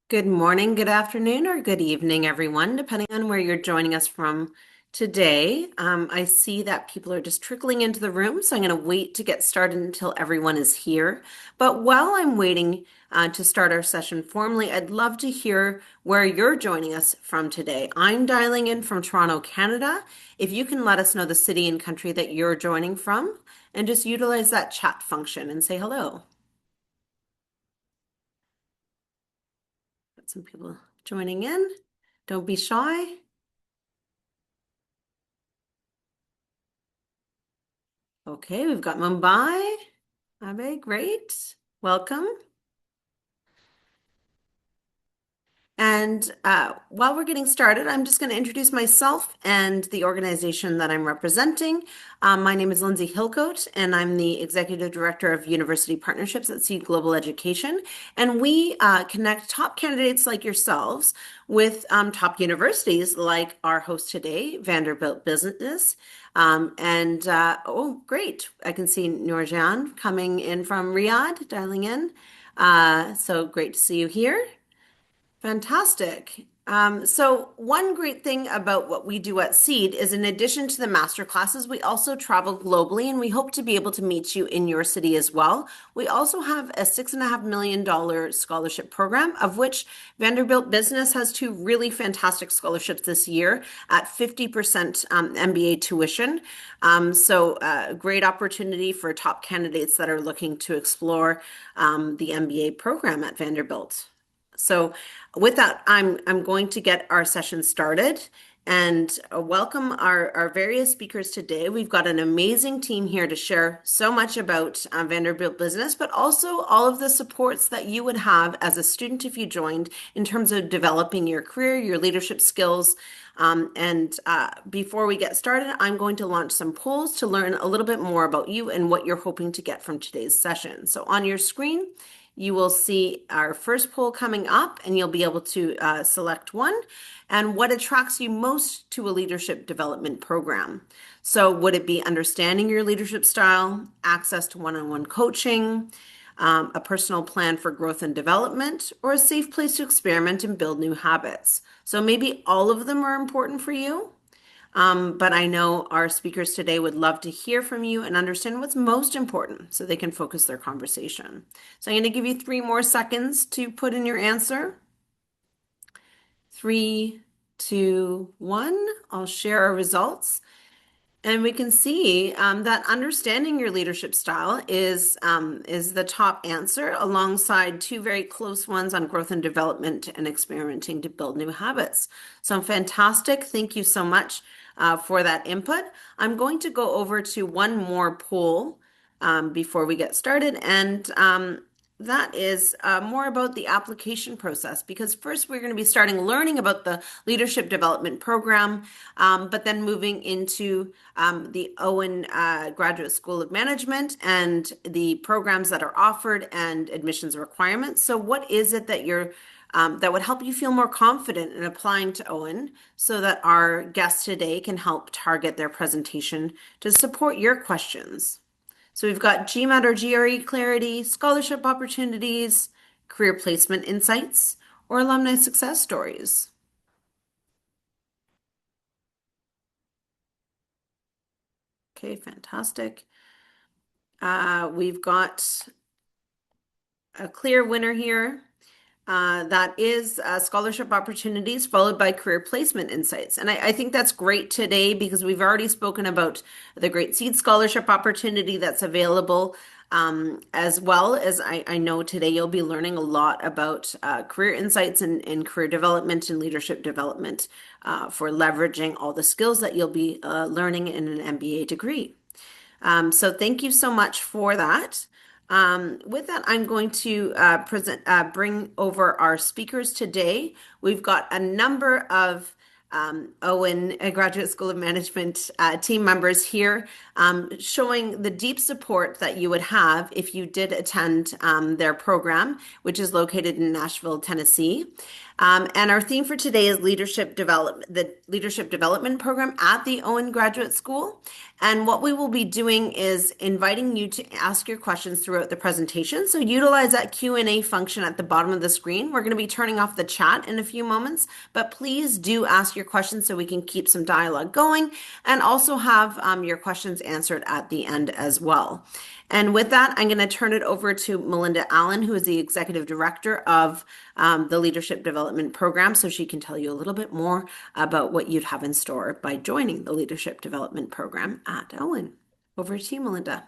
Good morning, good afternoon, or good evening, everyone, depending on where you're joining us from today. I see that people are just trickling into the room, so I'm going to wait to get started until everyone is here. But while I'm waiting to start our session formally, I'd love to hear where you're joining us from today. I'm dialing in from Toronto, Canada. If you can let us know the city and country that you're joining from, and just utilize that chat function and say hello. Got some people joining in. Don't be shy. Okay, we've got Mumbai. Abe, great. Welcome. And while we're getting started, I'm just going to introduce myself and the organization that I'm representing. My name is Lindsay Hillcoat, and I'm the Executive Director of University Partnerships at Seed Global Education. And we connect top candidates like yourselves with top universities like our host today, Vanderbilt Business. Oh, great. I can see Noorjan coming in from Riyadh, dialing in. So great to see you here. Fantastic. So one great thing about what we do at Seed is in addition to the master classes, we also travel globally and we hope to be able to meet you in your city as well. We also have a $6.5 million scholarship program, of which Vanderbilt Business has two really fantastic scholarships this year at 50% MBA tuition. Great opportunity for top candidates that are looking to explore the MBA program at Vanderbilt. So with that, I'm going to get our session started and welcome our various speakers today. We've got an amazing team here to share so much about Vanderbilt Business, but also all of the supports that you would have as a student if you joined in terms of developing your career, your leadership skills. Before we get started, I'm going to launch some polls to learn a little bit more about you and what you're hoping to get from today's session. So on your screen, you will see our first poll coming up, and you'll be able to select one. And what attracts you most to a leadership development program? So, would it be understanding your leadership style, access to one-on-one coaching, a personal plan for growth and development, or a safe place to experiment and build new habits? So, maybe all of them are important for you. But I know our speakers today would love to hear from you and understand what's most important so they can focus their conversation. So I'm going to give you 3 more seconds to put in your answer. 3, 2, 1. I'll share our results. And we can see that understanding your leadership style is the top answer, alongside two very close ones on growth and development and experimenting to build new habits. So fantastic. Thank you so much for that input. I'm going to go over to one more poll before we get started, and that is more about the application process, because first we're going to be starting learning about the leadership development program, but then moving into the Owen Graduate School of Management and the programs that are offered and admissions requirements. So what is it that that would help you feel more confident in applying to Owen, so that our guests today can help target their presentation to support your questions? So we've got GMAT or GRE clarity, scholarship opportunities, career placement insights, or alumni success stories. Okay, fantastic. We've got a clear winner here. That is scholarship opportunities followed by career placement insights. And I think that's great today because we've already spoken about the Great Seed Scholarship opportunity that's available, as well as I know today you'll be learning a lot about career insights and career development and leadership development for leveraging all the skills that you'll be learning in an MBA degree. So thank you so much for that. With that, I'm going to bring over our speakers today. We've got a number of Owen Graduate School of Management team members here, showing the deep support that you would have if you did attend their program, which is located in Nashville, Tennessee. And our theme for today is leadership development, the leadership development program at the Owen Graduate School. And what we will be doing is inviting you to ask your questions throughout the presentation. So utilize that Q&A function at the bottom of the screen. We're going to be turning off the chat in a few moments, but please do ask your questions so we can keep some dialogue going and also have your questions answered at the end as well. And with that, I'm going to turn it over to Melinda Allen, who is the Executive Director of the Leadership Development Program, so she can tell you a little bit more about what you'd have in store by joining the Leadership Development Program at Owen. Over to you, Melinda.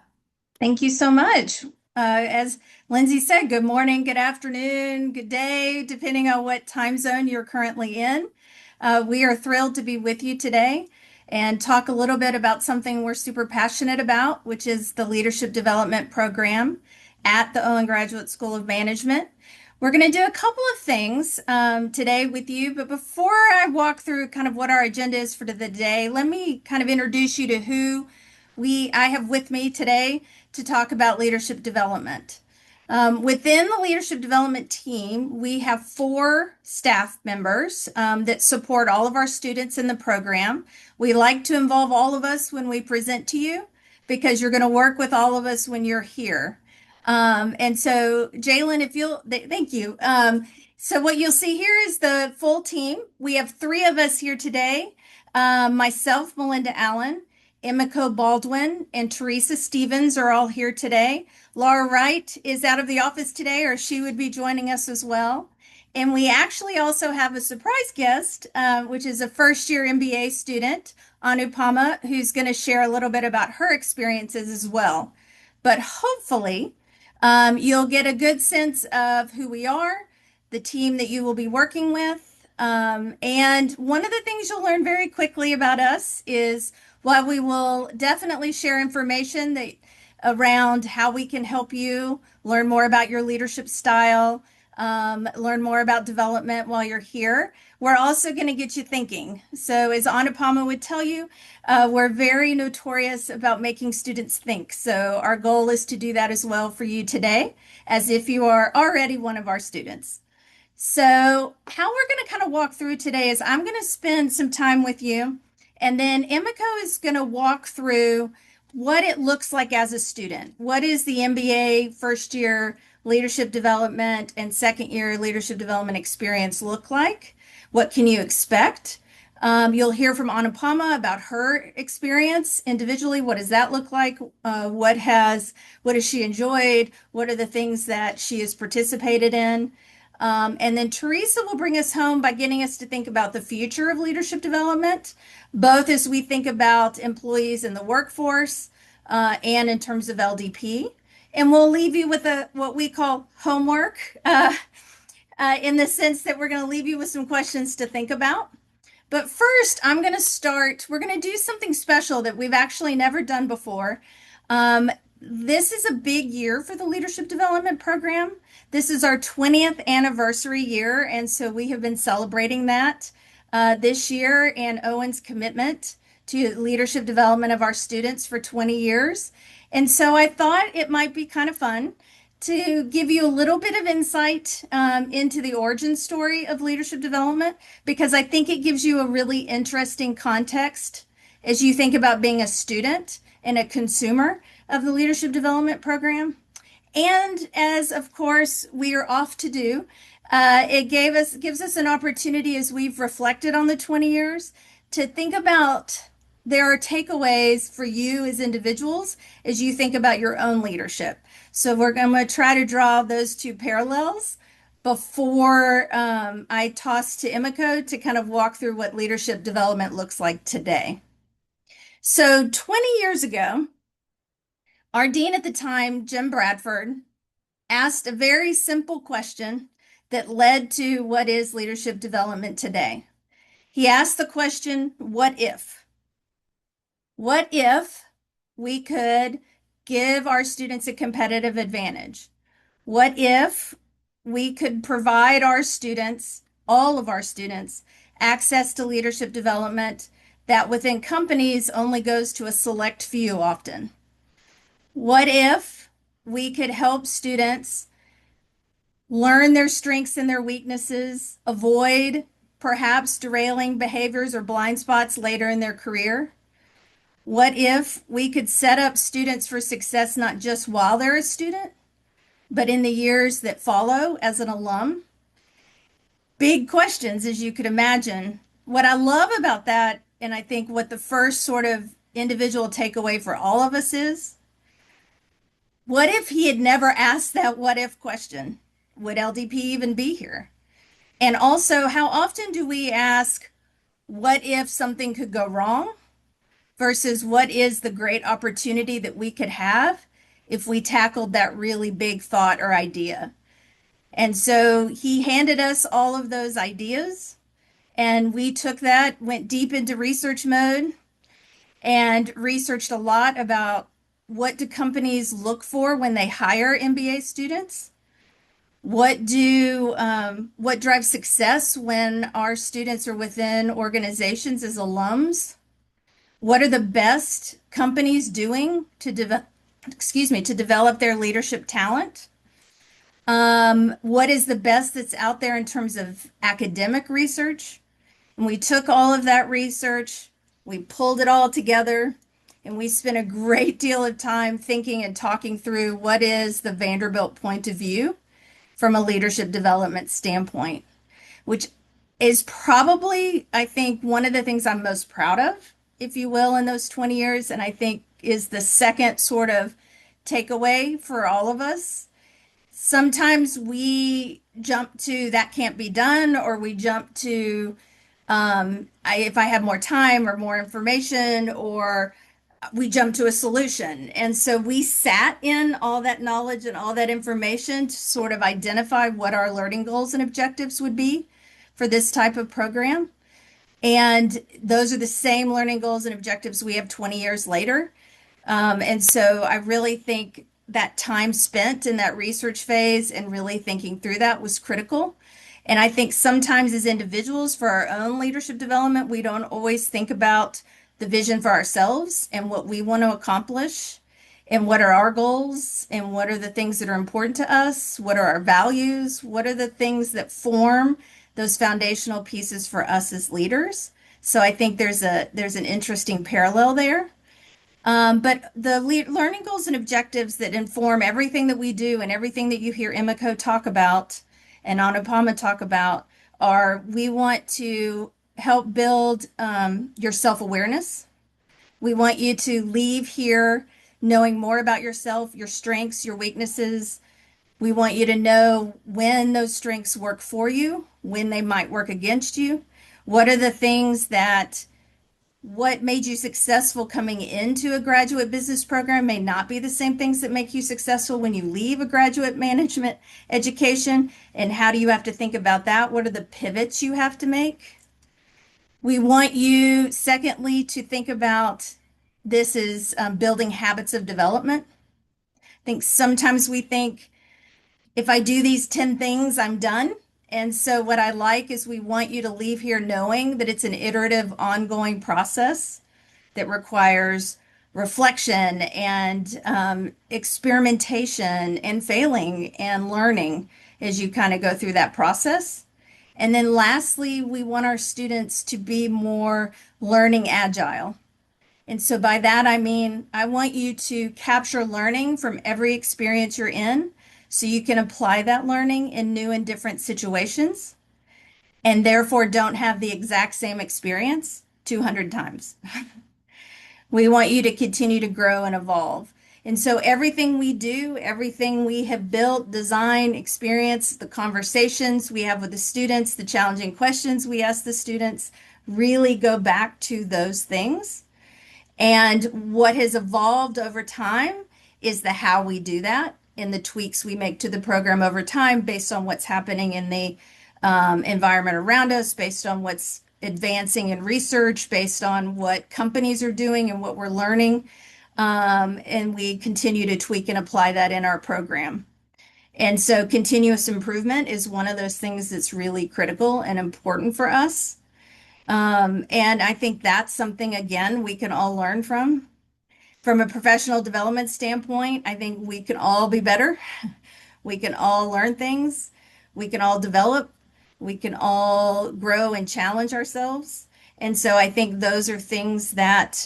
Thank you so much. As Lindsay said, good morning, good afternoon, good day, depending on what time zone you're currently in. We are thrilled to be with you today and talk a little bit about something we're super passionate about, which is the Leadership Development Program at the Owen Graduate School of Management. We're going to do a couple of things today with you, but before I walk through kind of what our agenda is for the day, let me kind of introduce you to who I have with me today to talk about leadership development. Within the leadership development team, we have 4 staff members that support all of our students in the program. We like to involve all of us when we present to you because you're going to work with all of us when you're here. And so, Jalen, if you'll, thank you. So what you'll see here is the full team. We have 3 of us here today. Myself, Melinda Allen, Emiko Baldwin, and Teresa Stevens are all here today. Laura Wright is out of the office today, or she would be joining us as well. And we actually also have a surprise guest, which is a first-year MBA student, Anupama, who's going to share a little bit about her experiences as well. But hopefully, you'll get a good sense of who we are, the team that you will be working with. And one of the things you'll learn very quickly about us is while we will definitely share information around how we can help you learn more about your leadership style, learn more about development while you're here, we're also going to get you thinking. So as Anupama would tell you, we're very notorious about making students think. So our goal is to do that as well for you today, as if you are already one of our students. So how we're going to kind of walk through today is I'm going to spend some time with you, and then Emiko is going to walk through what it looks like as a student. What is the MBA first year leadership development and second year leadership development experience look like? What can you expect? You'll hear from Anupama about her experience individually. What does that look like? What has she enjoyed? What are the things that she has participated in? And then Teresa will bring us home by getting us to think about the future of leadership development, both as we think about employees in the workforce and in terms of LDP. And we'll leave you with what we call homework in the sense that we're going to leave you with some questions to think about. But first, we're going to do something special that we've actually never done before. This is a big year for the Leadership Development Program. This is our 20th anniversary year, and so we have been celebrating that this year and Owen's commitment to leadership development of our students for 20 years. And so I thought it might be kind of fun to give you a little bit of insight into the origin story of leadership development, because I think it gives you a really interesting context as you think about being a student and a consumer of the Leadership Development Program. And as, of course, we are off to do, it gives us an opportunity as we've reflected on the 20 years to think about there are takeaways for you as individuals as you think about your own leadership. So we're going to try to draw those 2 parallels before I toss to Emiko to kind of walk through what leadership development looks like today. So 20 years ago, our dean at the time, Jim Bradford, asked a very simple question that led to what is leadership development today. He asked the question, what if? What if we could give our students a competitive advantage? What if we could provide our students, all of our students, access to leadership development that within companies only goes to a select few often? What if we could help students learn their strengths and their weaknesses, avoid perhaps derailing behaviors or blind spots later in their career? What if we could set up students for success not just while they're a student, but in the years that follow as an alum? Big questions, as you could imagine. What I love about that, and I think what the first sort of individual takeaway for all of us is, what if he had never asked that what if question? Would LDP even be here? And also, how often do we ask, what if something could go wrong versus what is the great opportunity that we could have if we tackled that really big thought or idea? And so he handed us all of those ideas, and we took that, went deep into research mode, and researched a lot about what do companies look for when they hire MBA students? What drives success when our students are within organizations as alums? What are the best companies doing to develop their leadership talent? What is the best that's out there in terms of academic research? And we took all of that research, we pulled it all together, and we spent a great deal of time thinking and talking through what is the Vanderbilt point of view from a leadership development standpoint, which is probably, I think, one of the things I'm most proud of, if you will, in those 20 years. And I think is the second sort of takeaway for all of us. Sometimes we jump to that can't be done, or we jump to if I have more time or more information, or we jump to a solution. And so we sat in all that knowledge and all that information to sort of identify what our learning goals and objectives would be for this type of program. And those are the same learning goals and objectives we have 20 years later. And so I really think that time spent in that research phase and really thinking through that was critical. And I think sometimes as individuals for our own leadership development, we don't always think about the vision for ourselves and what we want to accomplish and what are our goals and what are the things that are important to us, what are our values, what are the things that form those foundational pieces for us as leaders. So I think there's an interesting parallel there. But the learning goals and objectives that inform everything that we do and everything that you hear Emiko talk about and Anupama talk about are we want to help build your self-awareness. We want you to leave here knowing more about yourself, your strengths, your weaknesses. We want you to know when those strengths work for you, when they might work against you. What are the things that what made you successful coming into a graduate business program may not be the same things that make you successful when you leave a graduate management education. And how do you have to think about that? What are the pivots you have to make? We want you, secondly, to think about this is building habits of development. I think sometimes we think if I do these 10 things, I'm done. And so, what I like is we want you to leave here knowing that it's an iterative, ongoing process that requires reflection and experimentation and failing and learning as you kind of go through that process. And then, lastly, we want our students to be more learning agile. And so by that, I mean, I want you to capture learning from every experience you're in so you can apply that learning in new and different situations and therefore don't have the exact same experience 200 times. We want you to continue to grow and evolve. And so everything we do, everything we have built, designed, experienced, the conversations we have with the students, the challenging questions we ask the students really go back to those things. And what has evolved over time is the how we do that and the tweaks we make to the program over time based on what's happening in the environment around us, based on what's advancing in research, based on what companies are doing and what we're learning. And we continue to tweak and apply that in our program. And so continuous improvement is one of those things that's really critical and important for us. And I think that's something, again, we can all learn from. From a professional development standpoint, I think we can all be better. We can all learn things. We can all develop. We can all grow and challenge ourselves. And so I think those are things that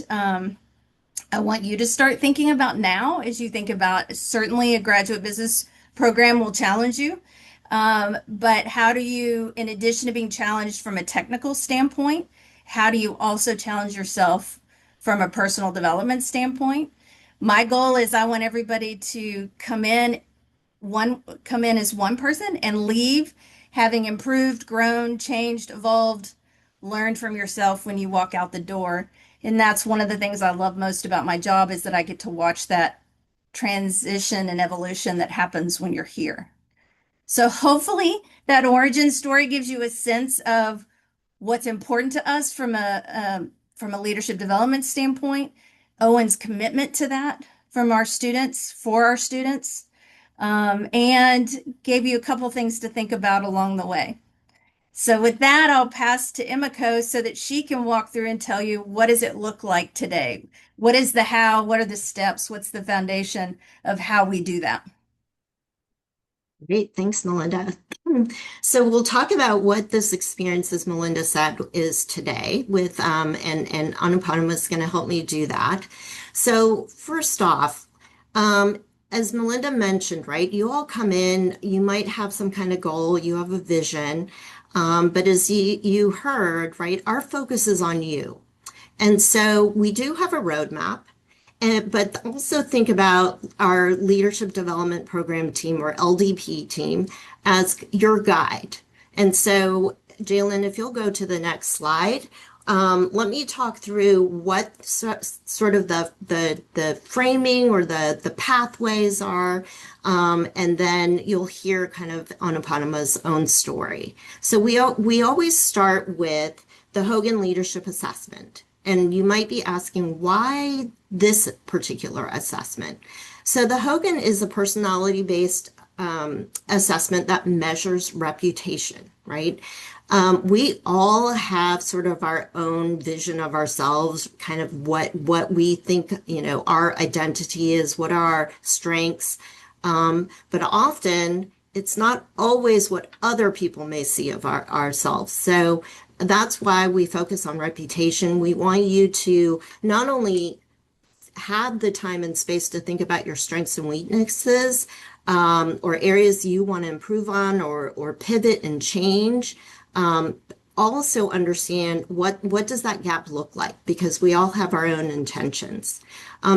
I want you to start thinking about now as you think about certainly a graduate business program will challenge you. But how do you, in addition to being challenged from a technical standpoint, how do you also challenge yourself from a personal development standpoint? My goal is I want everybody to come in as one person and leave having improved, grown, changed, evolved, learned from yourself when you walk out the door. And that's one of the things I love most about my job is that I get to watch that transition and evolution that happens when you're here. So hopefully that origin story gives you a sense of what's important to us from a leadership development standpoint. Owen's commitment to that from our students for our students, and gave you a couple things to think about along the way. So with that, I'll pass to Emiko so that she can walk through and tell you what does it look like today? What is the how? What are the steps? What's the foundation of how we do that? Great, thanks, Melinda. So we'll talk about what this experience, as Melinda said, is today with and Anupama is going to help me do that. So first off, as Melinda mentioned, right, you all come in, you might have some kind of goal, you have a vision, but as you heard, right, our focus is on you. And so we do have a roadmap. But also think about our leadership development program team or LDP team as your guide. And so, Jalen, if you'll go to the next slide, let me talk through what sort of the framing or the pathways are, and then you'll hear kind of Anupama's own story. So we always start with the Hogan Leadership Assessment. And you might be asking, why this particular assessment? So the Hogan is a personality-based assessment that measures reputation, right? We all have sort of our own vision of ourselves, kind of what we think, our identity is, what are our strengths. But often it's not always what other people may see of ourselves. So that's why we focus on reputation. We want you to not only have the time and space to think about your strengths and weaknesses, or areas you want to improve on or pivot and change. Also understand what does that gap look like, because we all have our own intentions.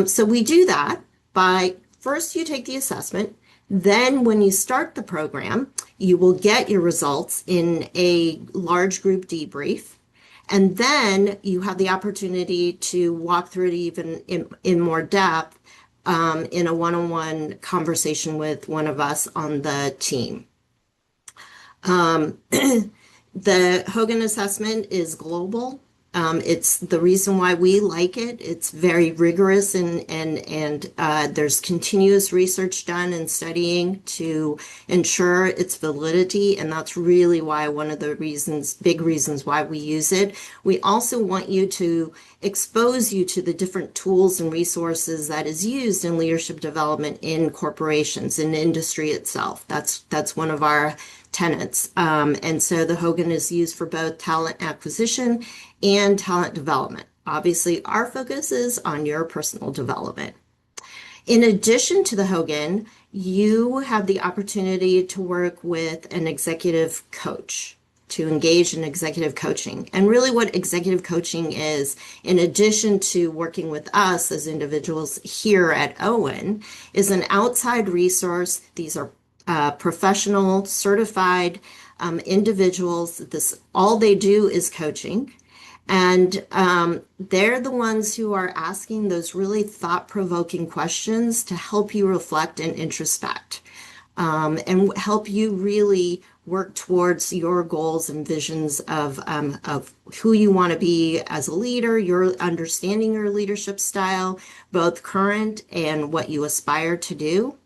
So we do that by first you take the assessment. Then when you start the program, you will get your results in a large group debrief. And then you have the opportunity to walk through it even in more depth, in a one-on-one conversation with one of us on the team. The Hogan assessment is global. It's the reason why we like it. It's very rigorous and there's continuous research done and studying to ensure its validity. And that's really why one of the big reasons why we use it. We also want you to expose you to the different tools and resources that is used in leadership development in corporations, in industry itself. That's one of our tenets. And so the Hogan is used for both talent acquisition and talent development. Obviously, our focus is on your personal development. In addition to the Hogan, you have the opportunity to work with an executive coach, to engage in executive coaching. And really what executive coaching is, in addition to working with us as individuals here at Owen, is an outside resource. These are professional, certified individuals. All they do is coaching. And they're the ones who are asking those really thought-provoking questions to help you reflect and introspect, and help you really work towards your goals and visions of who you want to be as a leader, your understanding your leadership style, both current and what you aspire to do.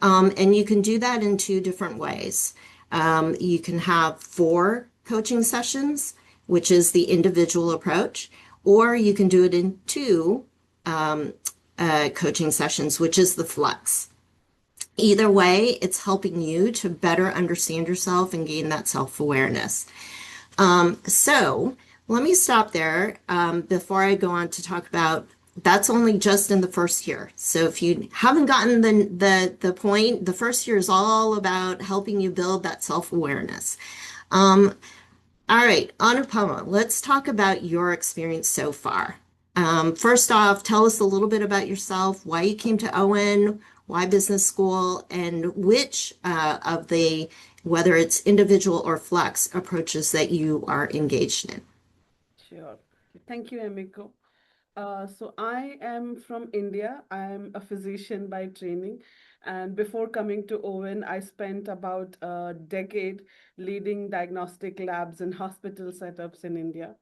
And you can do that in two different ways. You can have 4 coaching sessions, which is the individual approach, or you can do it in 2 coaching sessions, which is the flex. Either way, it's helping you to better understand yourself and gain that self-awareness. So let me stop there before I go on to talk about that's only just in the first year. So if you haven't gotten the point, the first year is all about helping you build that self-awareness. Um, all right, Anupama, let's talk about your experience so far. First off, tell us a little bit about yourself, why you came to Owen, why business school, and which of the, whether it's individual or flex approaches that you are engaged in. Sure. Thank you, Emiko. So I am from India. I am a physician by training. And before coming to Owen, I spent about a decade leading diagnostic labs and hospital setups in India.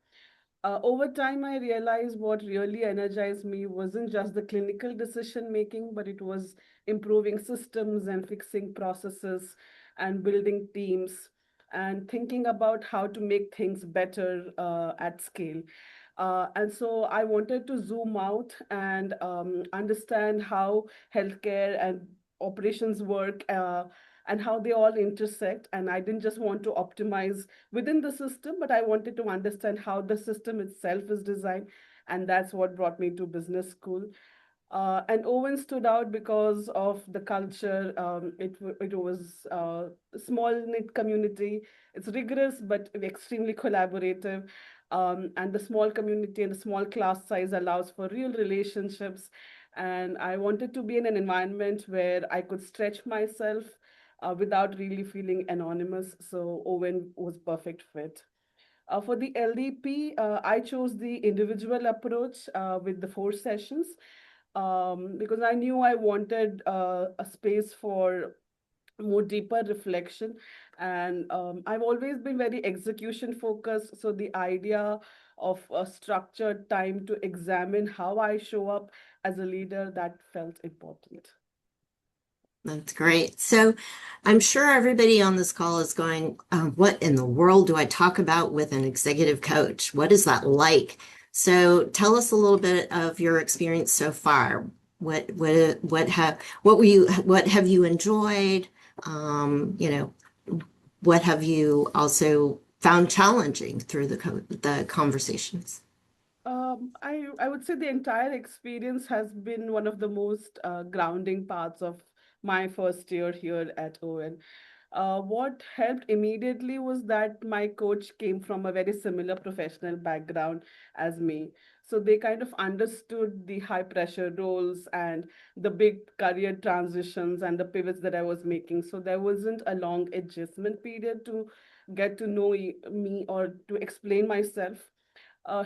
Over time, I realized what really energized me wasn't just the clinical decision making, but it was improving systems and fixing processes and building teams and thinking about how to make things better at scale. And so I wanted to zoom out and understand how healthcare and operations work and how they all intersect. And I didn't just want to optimize within the system, but I wanted to understand how the system itself is designed. And that's what brought me to business school. And Owen stood out because of the culture. It was a small knit community. It's rigorous but extremely collaborative. And the small community and the small class size allows for real relationships. And I wanted to be in an environment where I could stretch myself without really feeling anonymous. So Owen was perfect fit. For the LDP, I chose the individual approach with the 4 sessions because I knew I wanted a space for more deeper reflection. And I've always been very execution focused. So the idea of a structured time to examine how I show up as a leader, that felt important. That's great. So I'm sure everybody on this call is going, what in the world do I talk about with an executive coach? What is that like? So tell us a little bit of your experience so far. What have you enjoyed? You know, what have you also found challenging through the conversations? I would say the entire experience has been one of the most grounding parts of my first year here at Owen. What helped immediately was that my coach came from a very similar professional background as me. So they kind of understood the high pressure roles and the big career transitions and the pivots that I was making. So there wasn't a long adjustment period to get to know me or to explain myself.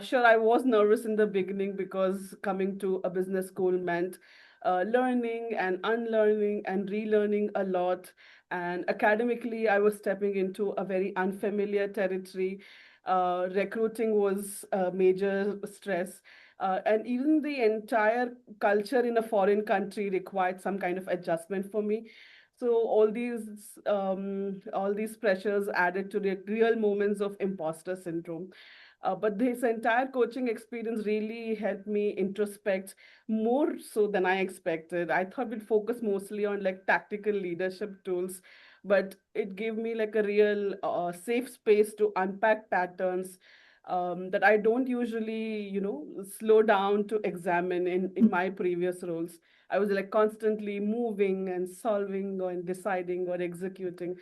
Sure, I was nervous in the beginning because coming to a business school meant learning and unlearning and relearning a lot. And academically, I was stepping into a very unfamiliar territory. Recruiting was a major stress. And even the entire culture in a foreign country required some kind of adjustment for me. So all these pressures added to the real moments of imposter syndrome. But this entire coaching experience really helped me introspect more so than I expected. I thought we'd focus mostly on like tactical leadership tools, but it gave me like a real safe space to unpack patterns that I don't usually, slow down to examine in my previous roles. I was like constantly moving and solving or deciding or executing.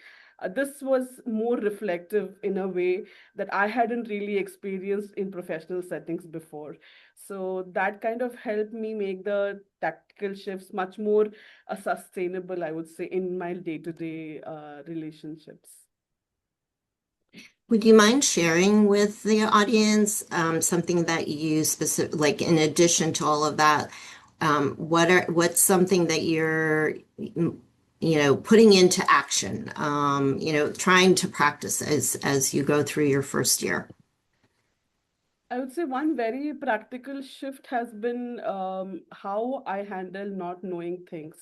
This was more reflective in a way that I hadn't really experienced in professional settings before. So that kind of helped me make the tactical shifts much more sustainable, I would say, in my day-to-day relationships. Would you mind sharing with the audience something that you specific, like in addition to all of that, what's something that you're, putting into action, trying to practice as you go through your first year? I would say one very practical shift has been how I handle not knowing things.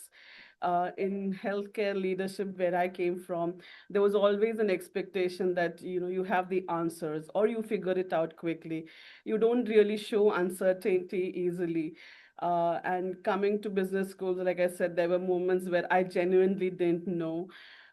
In healthcare leadership, where I came from, there was always an expectation that you have the answers or you figure it out quickly. You don't really show uncertainty easily. And coming to business schools, like I said, there were moments where I genuinely didn't know.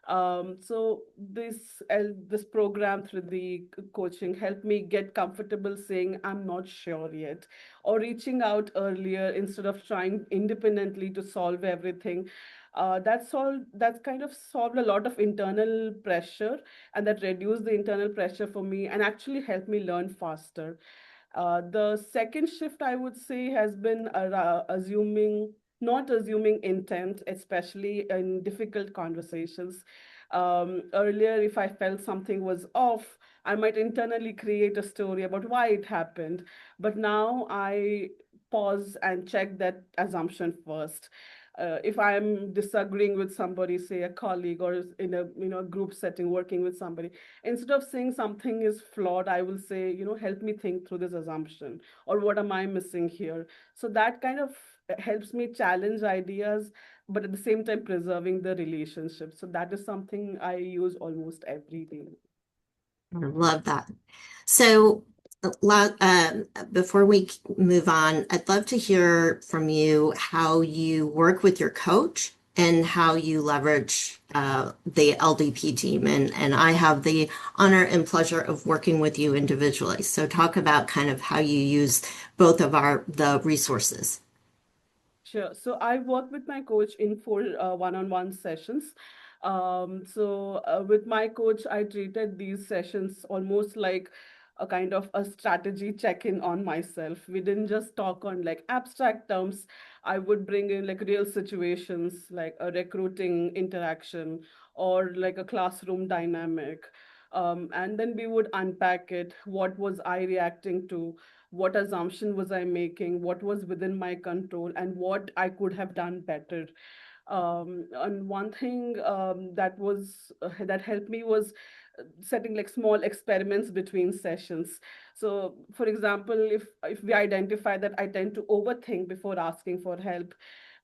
So this program through the coaching helped me get comfortable saying I'm not sure yet, or reaching out earlier instead of trying independently to solve everything. That's kind of solved a lot of internal pressure, and that reduced the internal pressure for me and actually helped me learn faster. The second shift, I would say, has been not assuming intent, especially in difficult conversations. Earlier, if I felt something was off, I might internally create a story about why it happened. But now I pause and check that assumption first. If I'm disagreeing with somebody, say a colleague, or in a group setting working with somebody, instead of saying something is flawed, I will say, help me think through this assumption, or what am I missing here? So that kind of helps me challenge ideas, but at the same time preserving the relationship. So that is something I use almost every day. I love that. So, before we move on, I'd love to hear from you how you work with your coach and how you leverage the LDP team. And I have the honor and pleasure of working with you individually. So, talk about kind of how you use both of the resources. Sure. So I work with my coach in four one-on-one sessions. With my coach, I treated these sessions almost like a kind of a strategy check-in on myself. We didn't just talk on like abstract terms. I would bring in like real situations, like a recruiting interaction or like a classroom dynamic. And then we would unpack it. What was I reacting to? What assumption was I making, what was within my control, and what I could have done better. And one thing that helped me was setting like small experiments between sessions. So, for example, if we identify that I tend to overthink before asking for help,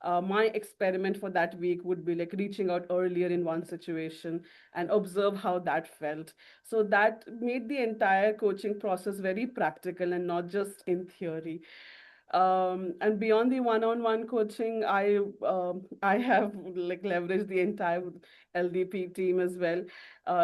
my experiment for that week would be like reaching out earlier in one situation and observe how that felt. So that made the entire coaching process very practical and not just in theory. And beyond the one-on-one coaching, I have like leveraged the entire LDP team as well.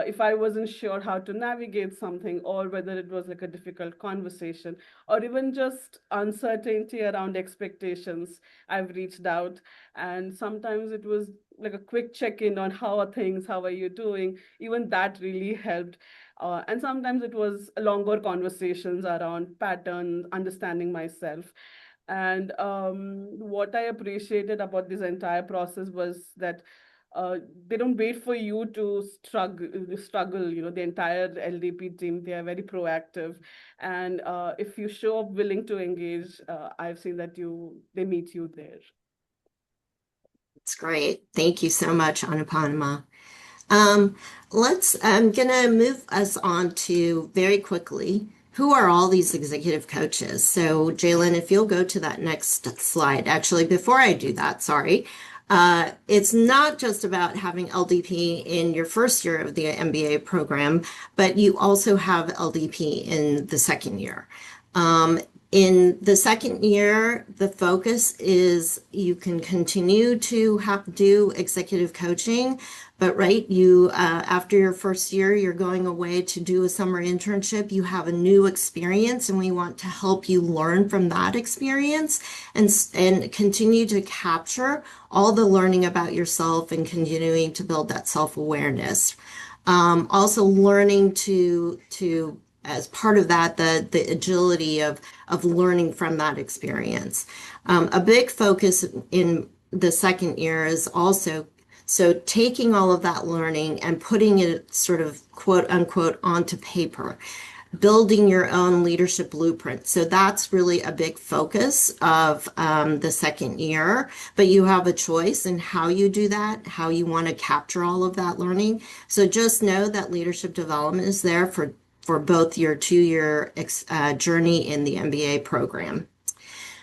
If I wasn't sure how to navigate something, or whether it was like a difficult conversation, or even just uncertainty around expectations, I've reached out. And sometimes it was like a quick check-in on how are things, how are you doing? Even that really helped. And sometimes it was longer conversations around patterns, understanding myself. And what I appreciated about this entire process was that they don't wait for you to struggle. The entire LDP team, they are very proactive. And if you show up willing to engage, I've seen that they meet you there. It's great. Thank you so much, Anupanama. Um, I'm gonna move us on to very quickly. Who are all these executive coaches? So, Jalen, if you'll go to that next slide. Actually, before I do that, sorry. It's not just about having LDP in your first year of the MBA program, but you also have LDP in the second year. Um, in the second year, the focus is you can continue to do executive coaching, but right, you after your first year, you're going away to do a summer internship. You have a new experience, and we want to help you learn from that experience and continue to capture all the learning about yourself and continuing to build that self-awareness. Also learning to as part of that, the agility of learning from that experience. A big focus in the second year is also so taking all of that learning and putting it sort of quote unquote onto paper, building your own leadership blueprint. So that's really a big focus of the second year, but you have a choice in how you do that, how you want to capture all of that learning. So just know that leadership development is there for both your 2-year journey in the MBA program.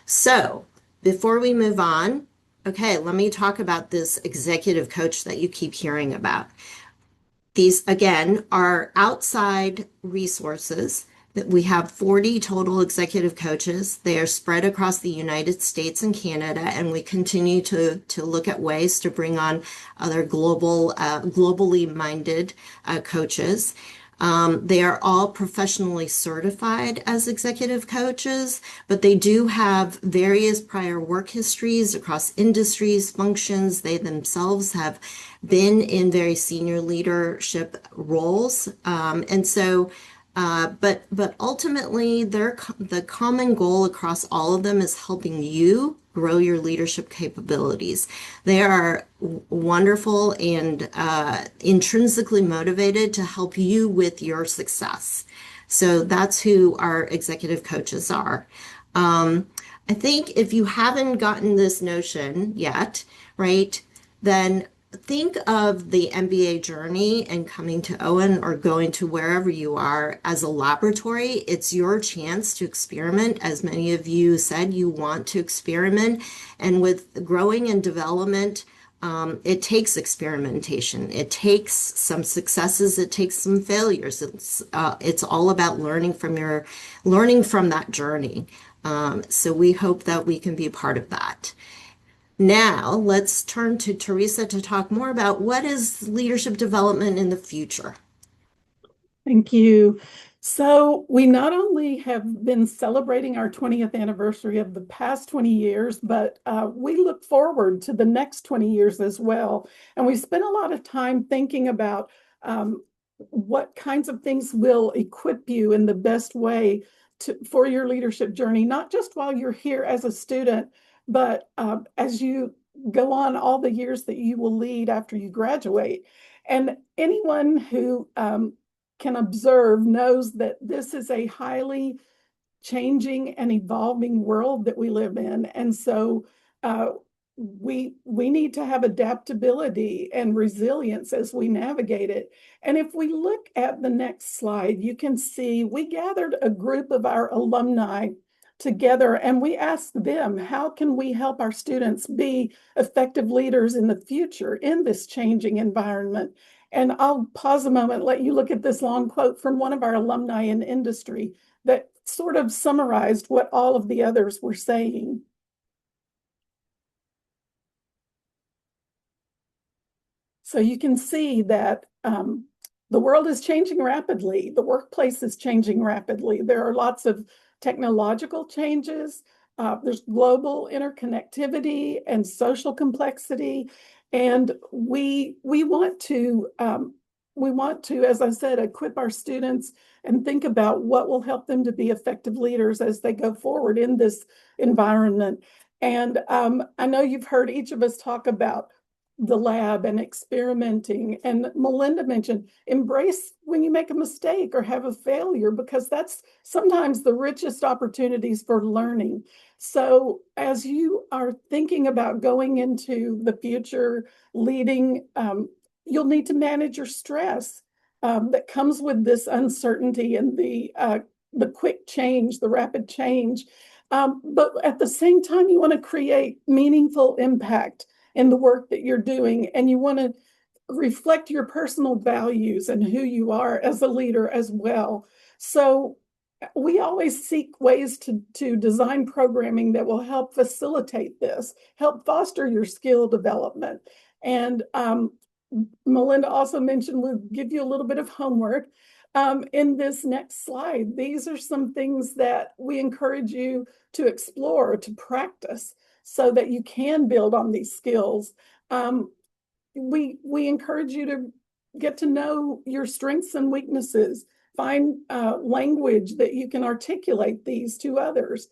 So before we move on, okay, let me talk about this executive coach that you keep hearing about. These, again, are outside resources that we have 40 total executive coaches. They are spread across the United States and Canada, and we continue to look at ways to bring on other globally minded coaches. They are all professionally certified as executive coaches, but they do have various prior work histories across industries, functions. They themselves have been in very senior leadership roles. But ultimately, the common goal across all of them is helping you grow your leadership capabilities. They are wonderful and intrinsically motivated to help you with your success. So that's who our executive coaches are. I think if you haven't gotten this notion yet, right, then think of the MBA journey and coming to Owen or going to wherever you are as a laboratory. It's your chance to experiment. As many of you said, you want to experiment. And with growing and development, it takes experimentation. It takes some successes. It takes some failures. It's all about learning from that journey. So we hope that we can be part of that. Now, let's turn to Teresa to talk more about what is leadership development in the future. Thank you. So we not only have been celebrating our 20th anniversary of the past 20 years, but we look forward to the next 20 years as well. And we spent a lot of time thinking about what kinds of things will equip you in the best way for your leadership journey, not just while you're here as a student, but as you go on all the years that you will lead after you graduate. And anyone who can observe knows that this is a highly changing and evolving world that we live in. And so we need to have adaptability and resilience as we navigate it. And if we look at the next slide, you can see we gathered a group of our alumni together and we asked them, how can we help our students be effective leaders in the future in this changing environment? And I'll pause a moment, let you look at this long quote from one of our alumni in industry that sort of summarized what all of the others were saying. So you can see that the world is changing rapidly. The workplace is changing rapidly. There are lots of technological changes. There's global interconnectivity and social complexity. And we want to, as I said, equip our students and think about what will help them to be effective leaders as they go forward in this environment. And I know you've heard each of us talk about the lab and experimenting. And Melinda mentioned embrace when you make a mistake or have a failure, because that's sometimes the richest opportunities for learning. So as you are thinking about going into the future, leading, you'll need to manage your stress that comes with this uncertainty and the quick change, the rapid change. But at the same time, you want to create meaningful impact in the work that you're doing, and you want to reflect your personal values and who you are as a leader as well. So we always seek ways to design programming that will help facilitate this, help foster your skill development. And Melinda also mentioned we'll give you a little bit of homework in this next slide. These are some things that we encourage you to explore, to practice, so that you can build on these skills. We encourage you to get to know your strengths and weaknesses, find language that you can articulate these to others.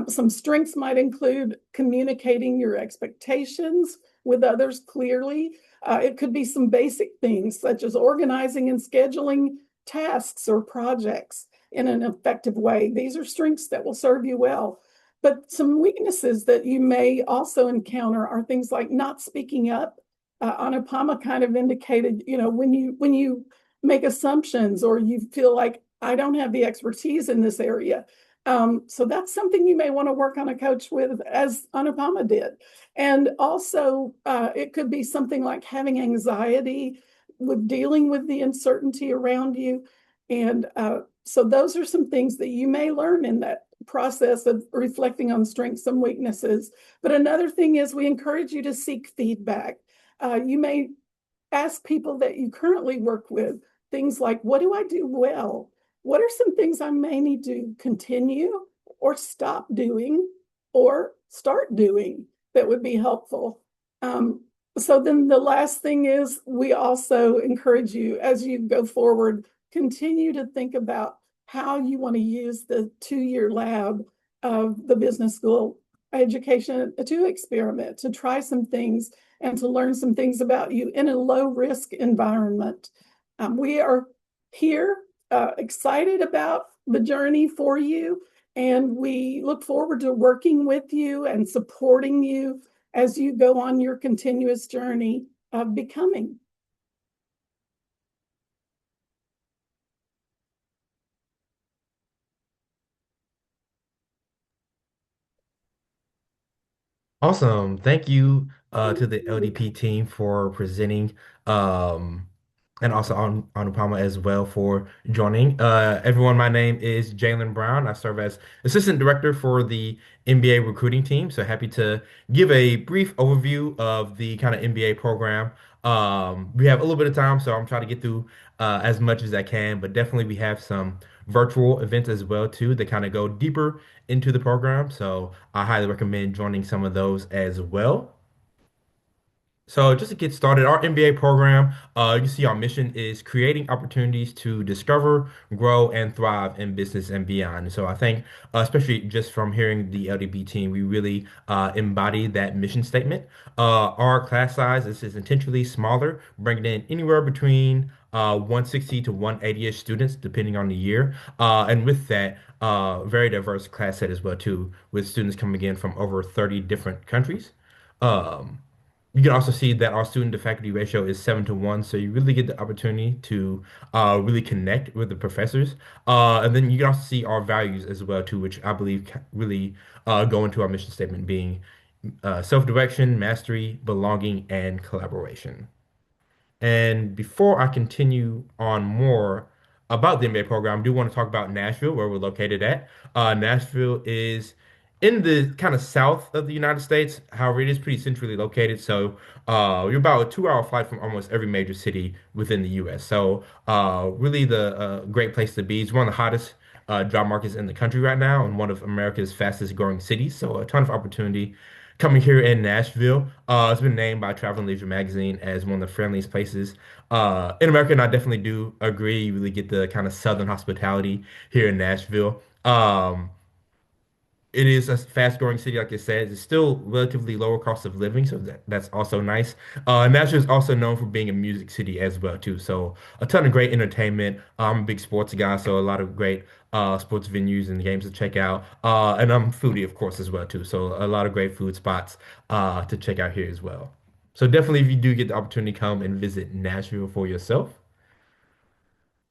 Some strengths might include communicating your expectations with others clearly. It could be some basic things such as organizing and scheduling tasks or projects in an effective way. These are strengths that will serve you well. But some weaknesses that you may also encounter are things like not speaking up. Anupama kind of indicated, when you make assumptions or you feel like I don't have the expertise in this area. So that's something you may want to work on a coach with, as Anupama did. And also, it could be something like having anxiety with dealing with the uncertainty around you. And So those are some things that you may learn in that process of reflecting on strengths and weaknesses. But another thing is we encourage you to seek feedback. You may ask people that you currently work with things like, what do I do well? What are some things I may need to continue or stop doing or start doing that would be helpful? So then the last thing is we also encourage you as you go forward, continue to think about how you want to use the 2-year lab of the business school education to experiment, to try some things and to learn some things about you in a low risk environment. We are here excited about the journey for you, and we look forward to working with you and supporting you as you go on your continuous journey of becoming. Awesome. Thank you to the LDP team for presenting um, and also on Anupama as well for joining. Everyone, my name is Jalen Brown. I serve as Assistant Director for the MBA recruiting team. So happy to give a brief overview of the kind of MBA program. We have a little bit of time, so I'm trying to get through as much as I can, but definitely we have some virtual events as well too that kind of go deeper into the program. So I highly recommend joining some of those as well. So just to get started, our MBA program, you can see our mission is creating opportunities to discover, grow, and thrive in business and beyond. So I think, especially just from hearing the LDB team, we really embody that mission statement. Our class size is intentionally smaller, bringing in anywhere between 160 to 180-ish students, depending on the year. And with that, very diverse class set as well too, with students coming in from over 30 different countries. Um, you can also see that our student to faculty ratio is 7 to 1, so you really get the opportunity to really connect with the professors. And then you can also see our values as well too, which I believe really go into our mission statement being self-direction, mastery, belonging, and collaboration. And before I continue on more about the MBA program, I do want to talk about Nashville, where we're located at. Nashville is in the kind of south of the United States. However, it is pretty centrally located. So you're about a 2 hour flight from almost every major city within the US. So really the great place to be. It's one of the hottest job markets in the country right now and one of America's fastest growing cities. So a ton of opportunity coming here in Nashville. It's been named by Travel and Leisure Magazine as one of the friendliest places in America, and I definitely do agree. You really get the kind of southern hospitality here in Nashville. It is a fast-growing city, like I said. It's still relatively lower cost of living, so that's also nice. Nashville is also known for being a music city as well, too. So a ton of great entertainment. I'm a big sports guy, so a lot of great sports venues and games to check out. And I'm a foodie, of course, as well, too. So a lot of great food spots to check out here as well. So definitely, if you do get the opportunity, come and visit Nashville for yourself.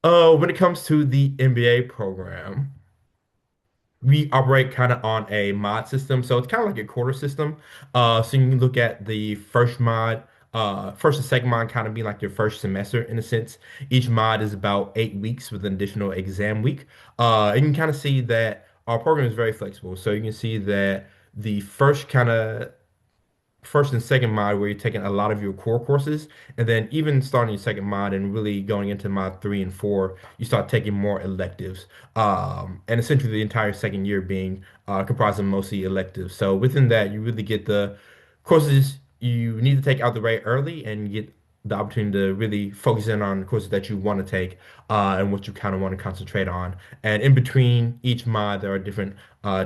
When it comes to the MBA program, we operate kind of on a mod system, so it's kind of like a quarter system. So you can look at the first mod, first and second mod kind of being like your first semester in a sense. Each mod is about 8 weeks with an additional exam week. And you can kind of see that our program is very flexible. So you can see that the first and second mod where you're taking a lot of your core courses, and then even starting your second mod and really going into mod 3 and 4, you start taking more electives. And essentially the entire second year being comprised of mostly electives. So within that, you really get the courses you need to take out the way early and get the opportunity to really focus in on courses that you want to take and what you kind of want to concentrate on. And in between each mod, there are different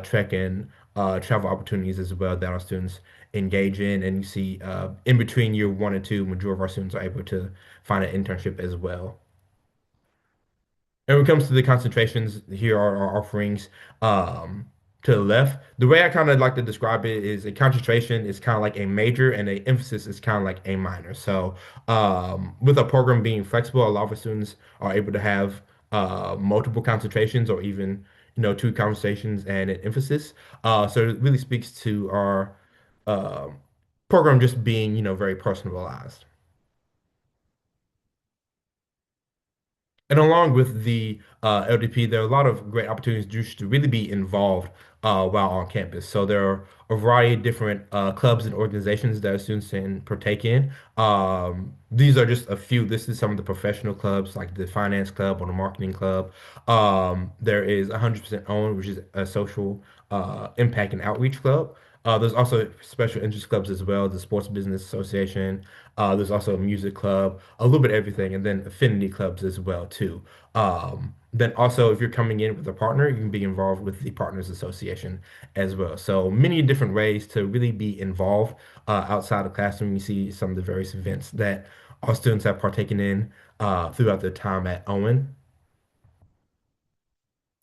trek and travel opportunities as well that our students engage in. And you see in between year 1 and 2, majority of our students are able to find an internship as well. And when it comes to the concentrations, here are our offerings. To the left, the way I kind of like to describe it is a concentration is kind of like a major and a emphasis is kind of like a minor. So, with a program being flexible, a lot of our students are able to have multiple concentrations or even, 2 conversations and an emphasis. So it really speaks to our um program just being, very personalized. And along with the LDP, there are a lot of great opportunities just to really be involved while on campus. So there are a variety of different clubs and organizations that students can partake in. These are just a few. This is some of the professional clubs, like the finance club or the marketing club. There is 100% Own, which is a social impact and outreach club. There's also special interest clubs as well, the Sports Business Association. There's also a music club, a little bit of everything, and then affinity clubs as well too. Then also, if you're coming in with a partner, you can be involved with the Partners Association as well. So many different ways to really be involved outside the classroom. You see some of the various events that our students have partaken in throughout their time at Owen.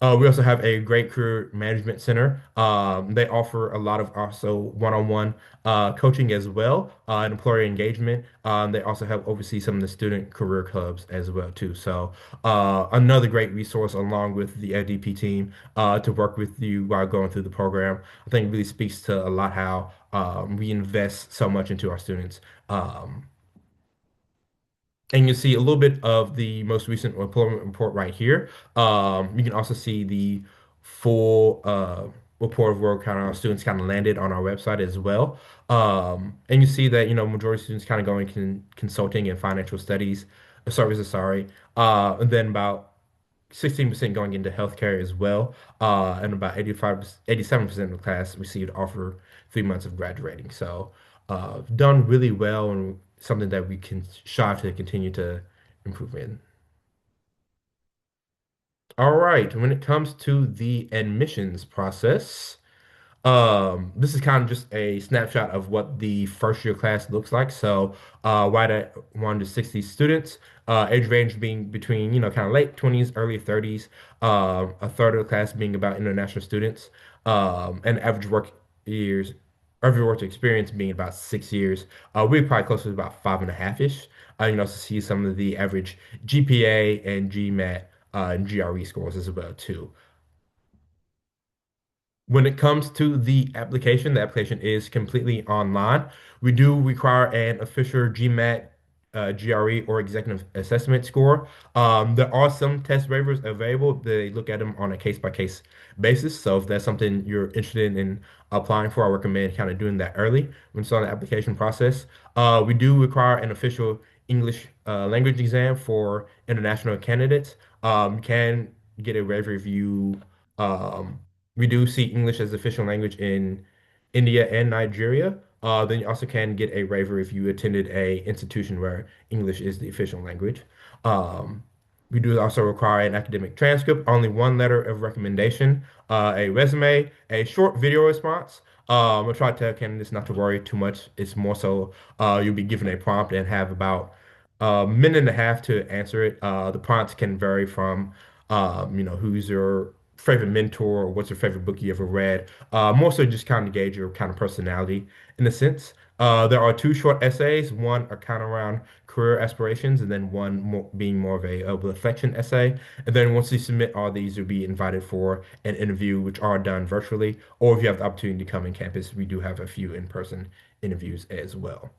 We also have a great career management center. They offer a lot of also one-on-one coaching as well, and employer engagement. They also help oversee some of the student career clubs as well too. So another great resource along with the LDP team to work with you while going through the program. I think really speaks to a lot how we invest so much into our students. And you see a little bit of the most recent employment report right here. You can also see the full report of where kind of our students kind of landed on our website as well. And you see that, majority of students kind of going consulting and financial studies, services, sorry. And then about 16% going into healthcare as well. And about 87% of the class received offer 3 months of graduating. So done really well and something that we can strive to continue to improve in. All right, when it comes to the admissions process, this is kind of just a snapshot of what the first year class looks like. So, right at 1 to 60 students, age range being between, kind of late 20s, early 30s, a third of the class being about international students, and years, average work experience being about 6 years. We're probably closer to about 5.5-ish. You can also see some of the average GPA and GMAT and GRE scores as well, too. When it comes to the application is completely online. We do require an official GMAT, GRE, or executive assessment score. There are some test waivers available. They look at them on a case-by-case basis. So if that's something you're interested in applying for, I recommend kind of doing that early when starting the application process. We do require an official English language exam for international candidates. You can get a waiver if you um, we do see English as official language in India and Nigeria. Then you also can get a waiver if you attended a institution where English is the official language. Um, we do also require an academic transcript, only one letter of recommendation, a resume, a short video response. I try to tell candidates not to worry too much. It's more so you'll be given a prompt and have about a minute and a half to answer it. The prompts can vary from, who's your favorite mentor or what's your favorite book you ever read. More so just kind of gauge your kind of personality in a sense. There are two short essays, one are kind of around career aspirations, and then one being more of a reflection essay. And then once you submit all these, you'll be invited for an interview, which are done virtually. Or if you have the opportunity to come in campus, we do have a few in-person interviews as well.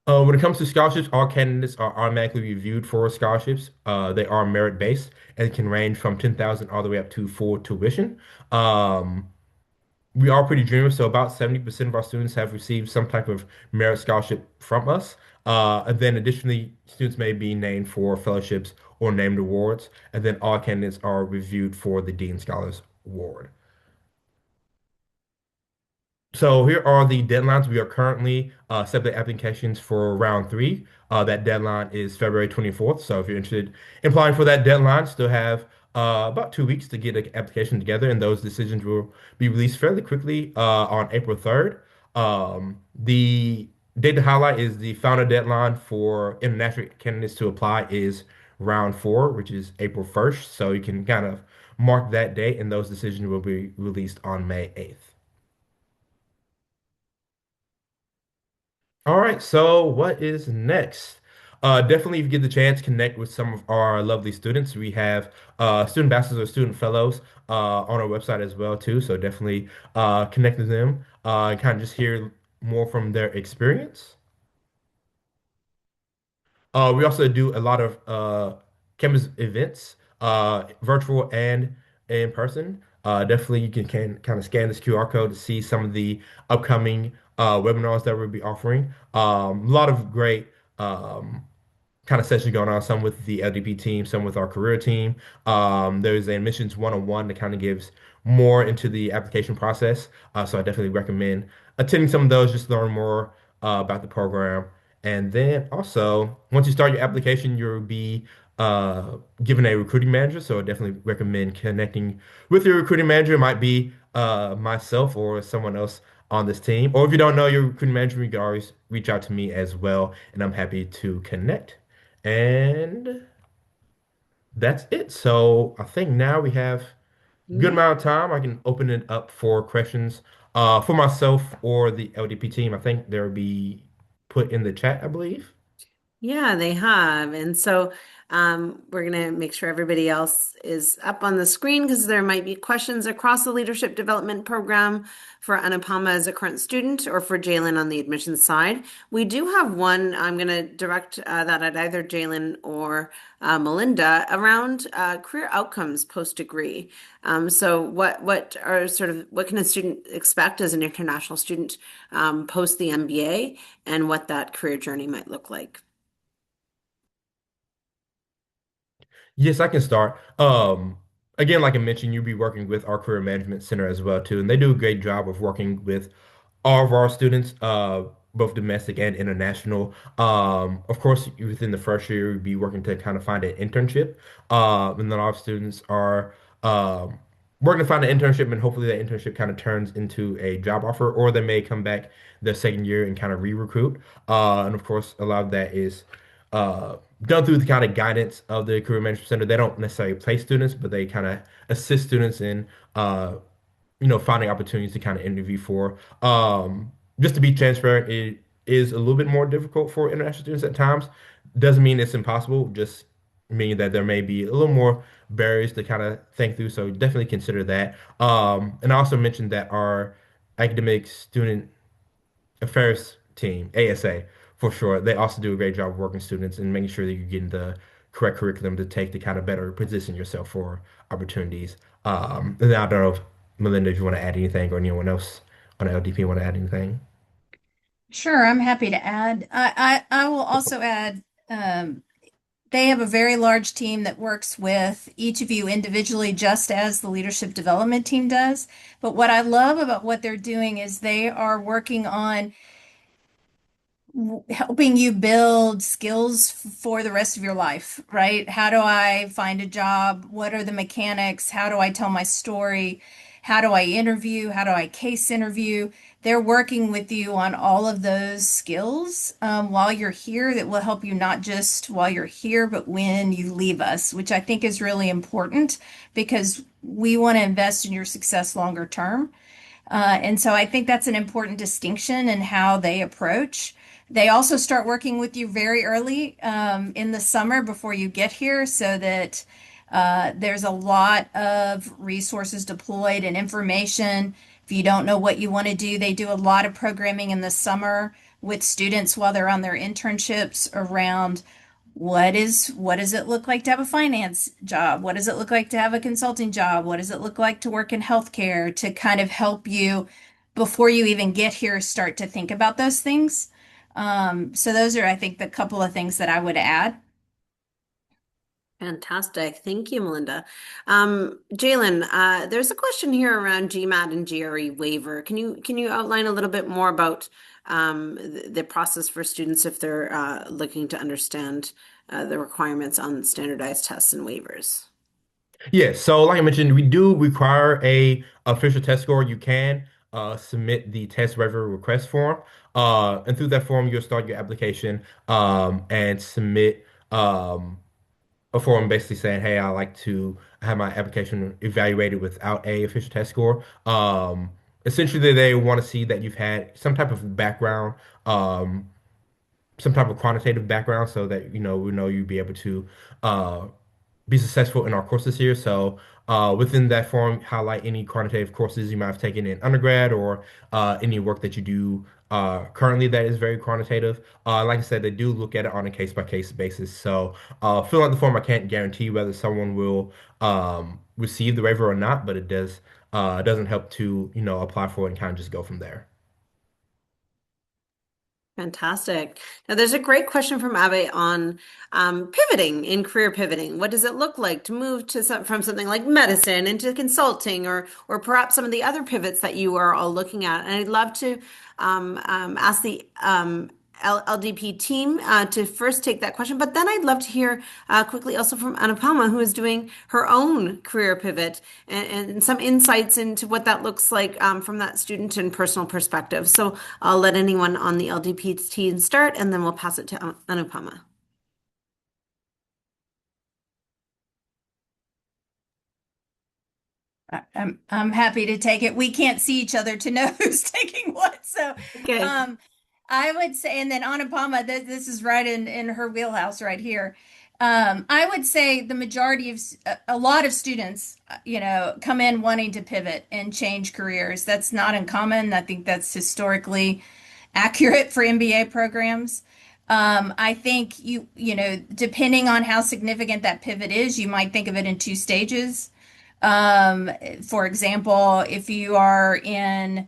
When it comes to scholarships, all candidates are automatically reviewed for scholarships. They are merit-based and can range from 10,000 all the way up to full tuition. Um, we are pretty generous, so about 70% of our students have received some type of merit scholarship from us. And then additionally, students may be named for fellowships or named awards. And then all candidates are reviewed for the Dean Scholars Award. So here are the deadlines. We are currently accepting applications for round three. That deadline is February 24th. So if you're interested in applying for that deadline, still have about 2 weeks to get an application together, and those decisions will be released fairly quickly on April 3rd. The date to highlight is the final deadline for international candidates to apply is round four, which is April 1st. So you can kind of mark that date, and those decisions will be released on May 8th. All right, so what is next? Definitely, if you get the chance, connect with some of our lovely students. We have student ambassadors or student fellows on our website as well too. So definitely connect with them and kind of just hear more from their experience. We also do a lot of campus events, virtual and in person. Definitely, you can kind of scan this QR code to see some of the upcoming webinars that we'll be offering. A lot of great kind of sessions going on, some with the LDP team, some with our career team. There's an admissions one-on-one that kind of gives more into the application process. So I definitely recommend attending some of those just to learn more about the program. And then also, once you start your application, you'll be given a recruiting manager. So I definitely recommend connecting with your recruiting manager. It might be myself or someone else on this team. Or if you don't know your recruiting manager, you can always reach out to me as well, and I'm happy to connect. And that's it. So I think now we have a good Mhm. amount of time. I can open it up for questions for myself or the LDP team. I think they'll be put in the chat, I believe. Yeah, they have. And so we're going to make sure everybody else is up on the screen because there might be questions across the leadership development program for Anupama as a current student or for Jalen on the admissions side. We do have one, I'm going to direct that at either Jalen or Melinda around career outcomes post-degree. So what are sort of what can a student expect as an international student post the MBA and what that career journey might look like? Yes, I can start. Again, like I mentioned, you'll be working with our career management center as well too, and they do a great job of working with all of our students, both domestic and international. Of course, within the first year, you'll be working to kind of find an internship, and then our students are working to find an internship, and hopefully that internship kind of turns into a job offer, or they may come back their second year and kind of re-recruit. And of course, a lot of that is uh, done through the kind of guidance of the Career Management Center. They don't necessarily place students, but they kind of assist students in, uh, finding opportunities to kind of interview for. Just to be transparent, it is a little bit more difficult for international students at times. Doesn't mean it's impossible, just meaning that there may be a little more barriers to kind of think through. So definitely consider that. And I also mentioned that our academic student affairs team, ASA, for sure. They also do a great job of working students and making sure that you're getting the correct curriculum to take to kind of better position yourself for opportunities. And I don't know if Melinda, if you want to add anything or anyone else on LDP want to add anything. Sure, I'm happy to add. I will also add, um, they have a very large team that works with each of you individually, just as the leadership development team does. But what I love about what they're doing is they are working on helping you build skills for the rest of your life, right? How do I find a job? What are the mechanics? How do I tell my story? How do I interview? How do I case interview? They're working with you on all of those skills while you're here that will help you not just while you're here, but when you leave us, which I think is really important because we want to invest in your success longer term. And so I think that's an important distinction in how they approach. They also start working with you very early in the summer before you get here so that there's a lot of resources deployed and information. If you don't know what you want to do, they do a lot of programming in the summer with students while they're on their internships around what does it look like to have a finance job? What does it look like to have a consulting job? What does it look like to work in healthcare to kind of help you before you even get here start to think about those things? So those are, I think, the couple of things that I would add. Fantastic. Thank you, Melinda. Jalen, there's a question here around GMAT and GRE waiver. Can you outline a little bit more about the process for students if they're looking to understand the requirements on standardized tests and waivers? Yeah, so like I mentioned, we do require a official test score. You can submit the test waiver request form, and through that form, you'll start your application and submit a form basically saying, "Hey, I like to have my application evaluated without a official test score." Essentially, they want to see that you've had some type of background, um, some type of quantitative background, so that we know you'd be able to uh, be successful in our courses here. So within that form, highlight any quantitative courses you might have taken in undergrad or any work that you do currently that is very quantitative. Like I said, they do look at it on a case-by-case basis. So fill out the form. I can't guarantee whether someone will receive the waiver or not, but doesn't help to, apply for it and kind of just go from there. Fantastic. Now, there's a great question from Abe on pivoting in career pivoting. What does it look like to move from something like medicine into consulting, or perhaps some of the other pivots that you are all looking at? And I'd love to ask the LDP team to first take that question, but then I'd love to hear quickly also from Anupama, who is doing her own career pivot and some insights into what that looks like from that student and personal perspective. So I'll let anyone on the LDP team start, and then we'll pass it to Anupama. I'm happy to take it. We can't see each other to know who's taking what. So Okay. um, I would say, and then Anupama, this is right in her wheelhouse right here. I would say the majority of a lot of students, come in wanting to pivot and change careers. That's not uncommon. I think that's historically accurate for MBA programs. I think depending on how significant that pivot is, you might think of it in two stages. For example, if you are in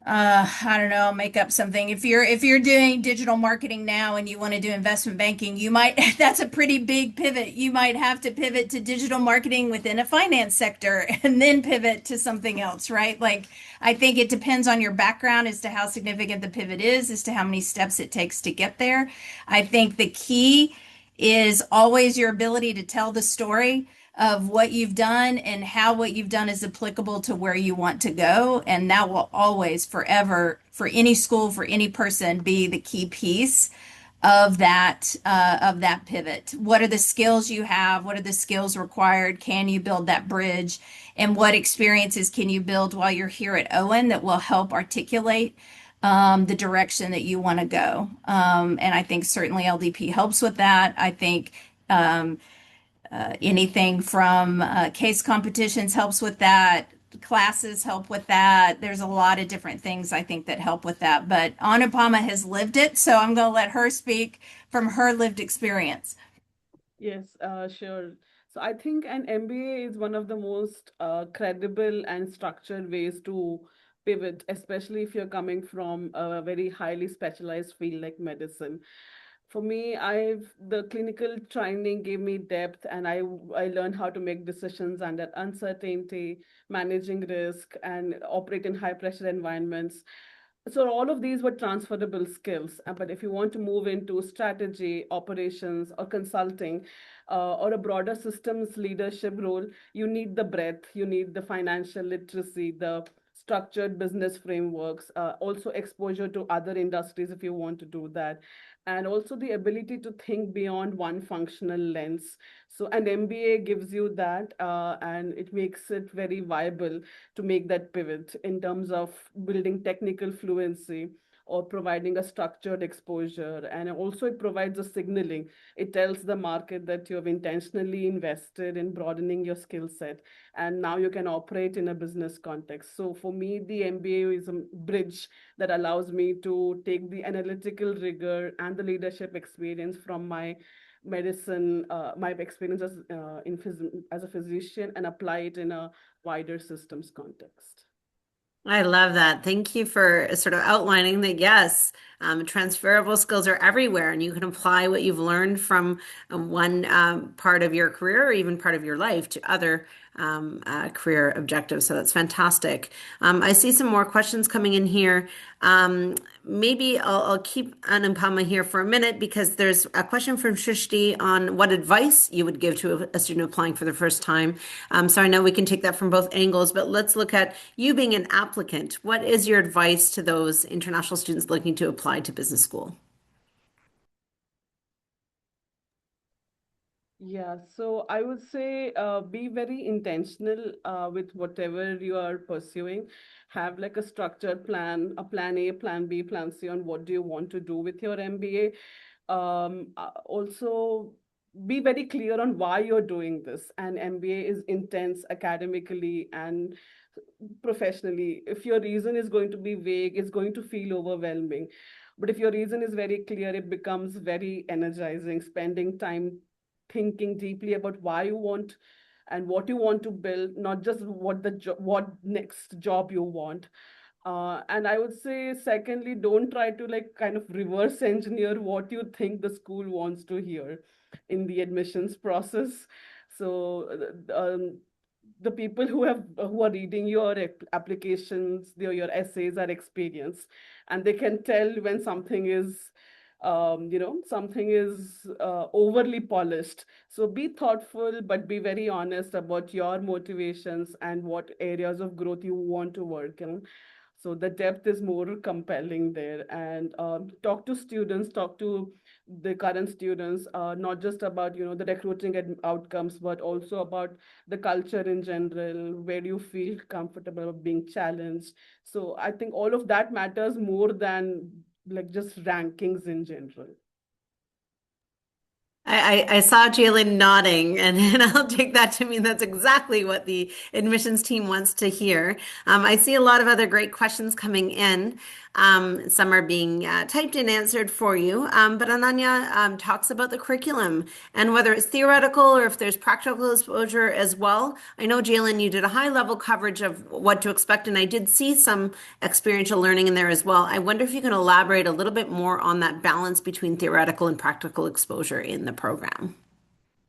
I don't know, make up something. If you're doing digital marketing now and you want to do investment banking, you might that's a pretty big pivot. You might have to pivot to digital marketing within a finance sector and then pivot to something else, right? Like I think it depends on your background as to how significant the pivot is, as to how many steps it takes to get there. I think the key is always your ability to tell the story of what you've done and how what you've done is applicable to where you want to go. And that will always, forever, for any school, for any person, be the key piece of that pivot. What are the skills you have? What are the skills required? Can you build that bridge? And what experiences can you build while you're here at Owen that will help articulate the direction that you want to go? And I think certainly LDP helps with that. I think anything from case competitions helps with that. Classes help with that. There's a lot of different things I think that help with that. But Anupama has lived it, so I'm going to let her speak from her lived experience. Yes, sure. So I think an MBA is one of the most credible and structured ways to pivot, especially if you're coming from a very highly specialized field like medicine. For me, the clinical training gave me depth, and I learned how to make decisions under uncertainty, managing risk, and operate in high pressure environments. So all of these were transferable skills. But if you want to move into strategy, operations, or consulting, or a broader systems leadership role, you need the breadth, you need the financial literacy, the structured business frameworks, also exposure to other industries if you want to do that, and also the ability to think beyond one functional lens. So an MBA gives you that, and it makes it very viable to make that pivot in terms of building technical fluency or providing a structured exposure. And also it provides a signaling. It tells the market that you have intentionally invested in broadening your skill set, and now you can operate in a business context. So for me, the MBA is a bridge that allows me to take the analytical rigor and the leadership experience from my experience as a physician, and apply it in a wider systems context. I love that. Thank you for sort of outlining that, yes, transferable skills are everywhere, and you can apply what you've learned from one part of your career or even part of your life to other career objectives. So that's fantastic. I see some more questions coming in here. Maybe I'll keep Anupama here for a minute because there's a question from Shrishti on what advice you would give to a student applying for the first time. So I know we can take that from both angles, but let's look at you being an applicant. What is your advice to those international students looking to apply to business school? Yeah, so I would say be very intentional with whatever you are pursuing. Have like a structured plan, a plan A, plan B, plan C on what do you want to do with your MBA. Also be very clear on why you're doing this. And MBA is intense academically and professionally. If your reason is going to be vague, it's going to feel overwhelming. But if your reason is very clear, it becomes very energizing, spending time thinking deeply about why you want and what you want to build, not just what next job you want. And I would say, secondly, don't try to like kind of reverse engineer what you think the school wants to hear in the admissions process. So, the people who are reading your applications, your essays are experienced, and they can tell when something is, something is overly polished. So be thoughtful, but be very honest about your motivations and what areas of growth you want to work in. So the depth is more compelling there. And talk to students, talk to the current students, not just about the recruiting outcomes, but also about the culture in general, where you feel comfortable being challenged. So I think all of that matters more than like just rankings in general. I saw Jalen nodding, and I'll take that to mean that's exactly what the admissions team wants to hear. I see a lot of other great questions coming in. Some are being typed and answered for you. But Ananya talks about the curriculum and whether it's theoretical or if there's practical exposure as well. I know, Jalen, you did a high level coverage of what to expect, and I did see some experiential learning in there as well. I wonder if you can elaborate a little bit more on that balance between theoretical and practical exposure in the program.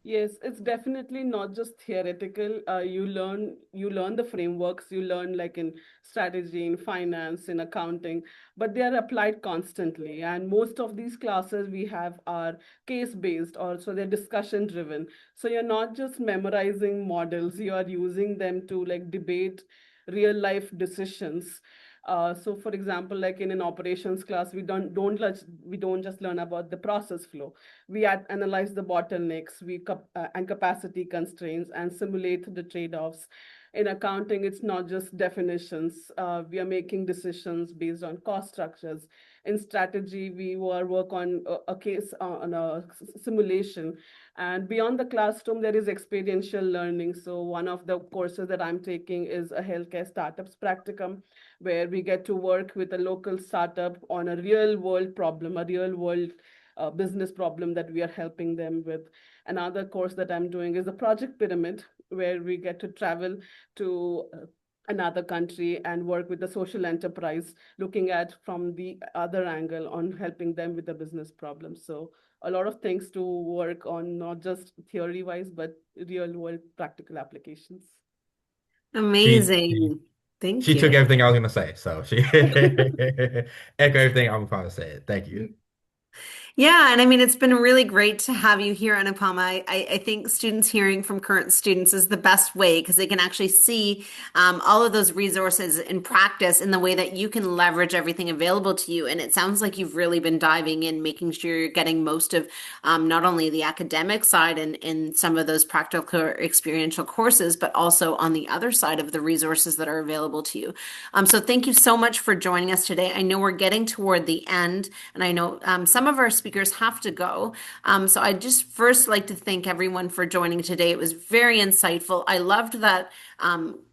Yes, it's definitely not just theoretical. You learn the frameworks, you learn like in strategy, in finance, in accounting, but they are applied constantly. And most of these classes we have are case-based, or so they're discussion-driven. So you're not just memorizing models, you are using them to like debate real-life decisions. So for example, like in an operations class, we don't just learn about the process flow. We analyze the bottlenecks, and capacity constraints, and simulate the trade-offs. In accounting, it's not just definitions. We are making decisions based on cost structures. In strategy, we work on a case on a simulation. And beyond the classroom, there is experiential learning. So one of the courses that I'm taking is a healthcare startups practicum, where we get to work with a local startup on a real world problem, a real world business problem that we are helping them with. Another course that I'm doing is a project pyramid, where we get to travel to another country and work with the social enterprise, looking at from the other angle on helping them with the business problem. So a lot of things to work on, not just theory wise, but real world practical applications. She she, Amazing. Thank she took you. everything I was gonna say, so she echoed everything I'm gonna say. Thank you. Yeah, and I mean, it's been really great to have you here, Anupama. I think students hearing from current students is the best way because they can actually see all of those resources in practice in the way that you can leverage everything available to you. And it sounds like you've really been diving in, making sure you're getting most of not only the academic side and in some of those practical or experiential courses, but also on the other side of the resources that are available to you. So thank you so much for joining us today. I know we're getting toward the end, and I know some of our speakers have to go. So I just first like to thank everyone for joining today. It was very insightful. I loved that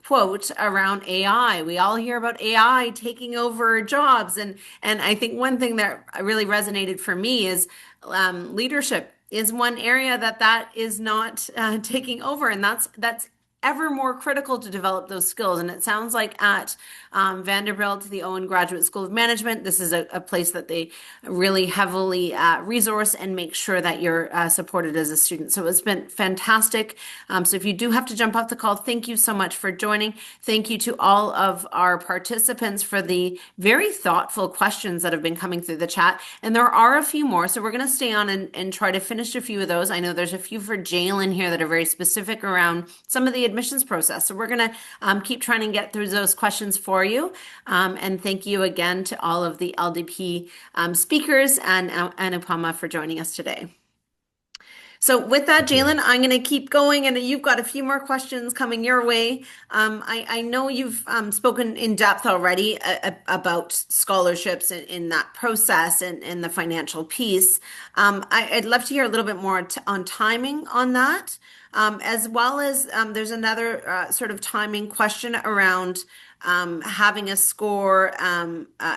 quote around AI. We all hear about AI taking over jobs, and I think one thing that really resonated for me is leadership is one area that is not taking over, and that's ever more critical to develop those skills. And it sounds like at Vanderbilt, the Owen Graduate School of Management, this is a place that they really heavily resource and make sure that you're supported as a student. So it's been fantastic. So if you do have to jump off the call, thank you so much for joining. Thank you to all of our participants for the very thoughtful questions that have been coming through the chat. And there are a few more, so we're going to stay on and try to finish a few of those. I know there's a few for Jalen here that are very specific around some of the admissions process. So we're going to keep trying to get through those questions for you. And thank you again to all of the LDP speakers and Anupama for joining us today. So with that, Of course. Jalen, I'm going to keep going, and you've got a few more questions coming your way. I know you've spoken in depth already about scholarships in that process and the financial piece. I'd love to hear a little bit more on timing on that, as well as there's another sort of timing question around having a score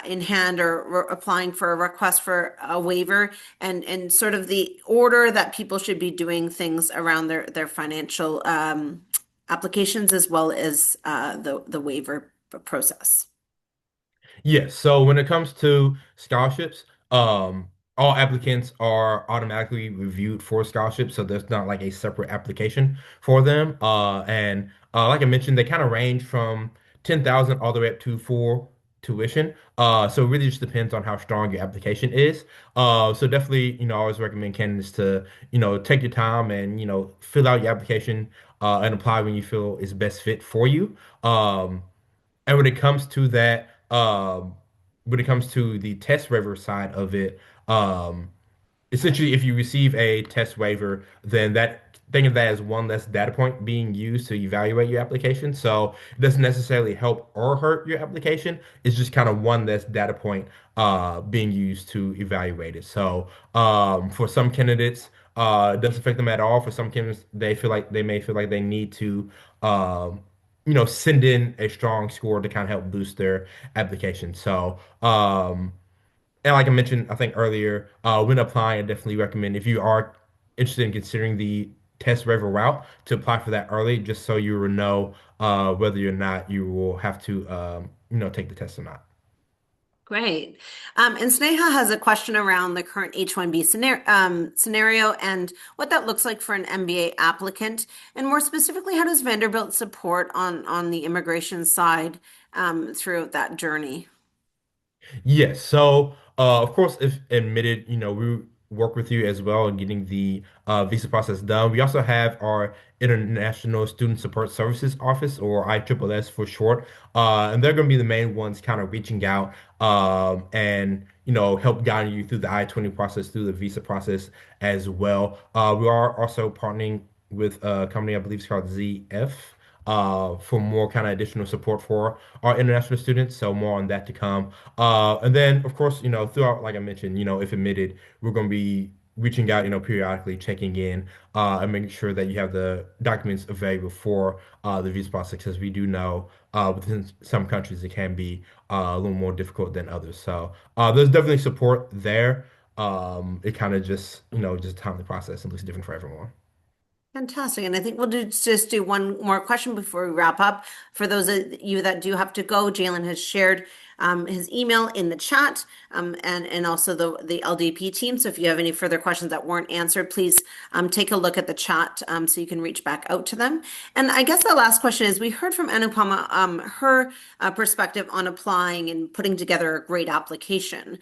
in hand or applying for a request for a waiver and sort of the order that people should be doing things around their financial applications as well as the waiver process. Yes, so when it comes to scholarships, all applicants are automatically reviewed for scholarships, so there's not like a separate application for them. And like I mentioned, they kind of range from 10,000 all the way up to full tuition. So it really just depends on how strong your application is. So definitely, I always recommend candidates to, take your time and, fill out your application and apply when you feel is best fit for you. And when it comes to that, when it comes to the test waiver side of it, um, essentially, if you receive a test waiver, then think of that as one less data point being used to evaluate your application. So it doesn't necessarily help or hurt your application. It's just kind of one less data point being used to evaluate it. So for some candidates, it doesn't affect them at all. For some candidates, they may feel like they need to um, send in a strong score to kind of help boost their application. So and like I mentioned, I think earlier, when applying, I definitely recommend if you are interested in considering the test waiver route to apply for that early, just so you will know whether or not you will have to, take the test or not. Great. And Sneha has a question around the current H-1B scenario and what that looks like for an MBA applicant. And more specifically, how does Vanderbilt support on the immigration side throughout that journey? Yes. So, of course, if admitted, we work with you as well in getting the visa process done. We also have our International Student Support Services Office, or ISSS for short, and they're going to be the main ones kind of reaching out and help guide you through the I-20 process, through the visa process as well. We are also partnering with a company I believe is called ZF. For more kind of additional support for our international students. So more on that to come. And then, of course, throughout, like I mentioned, if admitted, we're going to be reaching out, periodically checking in and making sure that you have the documents available for the visa process, because we do know within some countries it can be a little more difficult than others. So there's definitely support there. It kind of just, just time the process and looks different for everyone. Fantastic. And I think just do one more question before we wrap up. For those of you that do have to go, Jalen has shared his email in the chat and also the LDP team. So if you have any further questions that weren't answered, please take a look at the chat so you can reach back out to them. And I guess the last question is we heard from Anupama her perspective on applying and putting together a great application.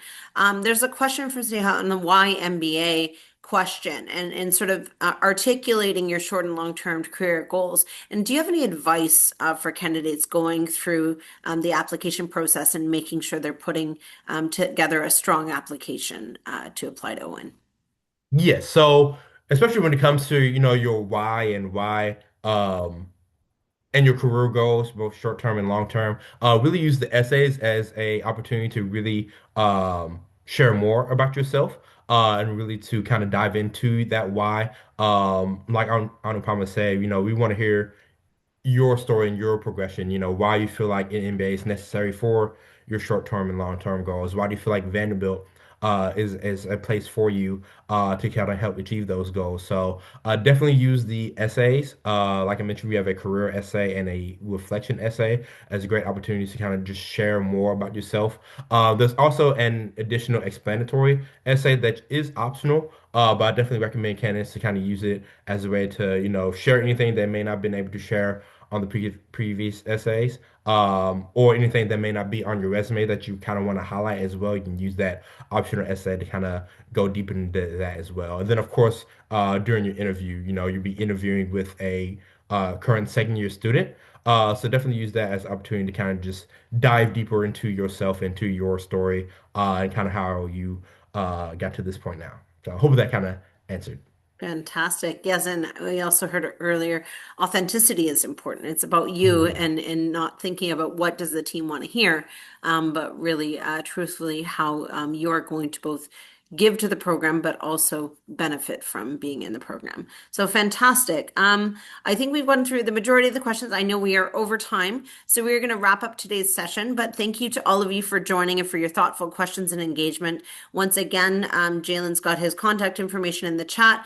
There's a question from Sneha on the why MBA question and sort of articulating your short and long-term career goals. And do you have any advice for candidates going through the application process and making sure they're putting together a strong application to apply to Owen? Yes. So especially when it comes to, your why and your career goals, both short term and long term, really use the essays as a opportunity to really share more about yourself and really to kind of dive into that why. Like Anupama said, we want to hear your story and your progression, why you feel like an MBA is necessary for your short-term and long-term goals. Why do you feel like Vanderbilt is a place for you to kind of help achieve those goals? So definitely use the essays. Like I mentioned, we have a career essay and a reflection essay as a great opportunity to kind of just share more about yourself. There's also an additional explanatory essay that is optional, but I definitely recommend candidates to kind of use it as a way to, share anything they may not have been able to share on the previous essays, or anything that may not be on your resume that you kind of want to highlight as well. You can use that optional essay to kind of go deeper into that as well. And then, of course, during your interview, you'll be interviewing with a current second year student. So definitely use that as an opportunity to kind of just dive deeper into yourself, into your story, and kind of how you got to this point now. So I hope that kind of answered. Fantastic. Yes, and we also heard it earlier, authenticity is important. It's about you Mm, and not thinking about what does the team want to hear, but really truthfully how you're going to both give to the program, but also benefit from being in the program. So fantastic. I think we've gone through the majority of the questions. I know we are over time, so we're going to wrap up today's session, but thank you to all of you for joining and for your thoughtful questions and engagement. Once again, Jalen's got his contact information in the chat.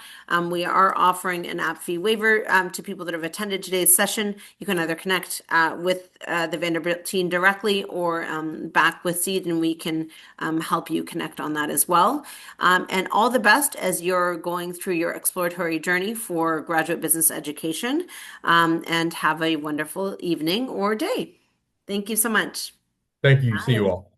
We are offering an app fee waiver to people that have attended today's session. You can either connect with the Vanderbilt team directly or back with Seed, and we can help you connect on that as well. And all the best as you're going through your exploratory journey for graduate business education. And have a wonderful evening or day. Thank you so much. thank you. See you Bye. all.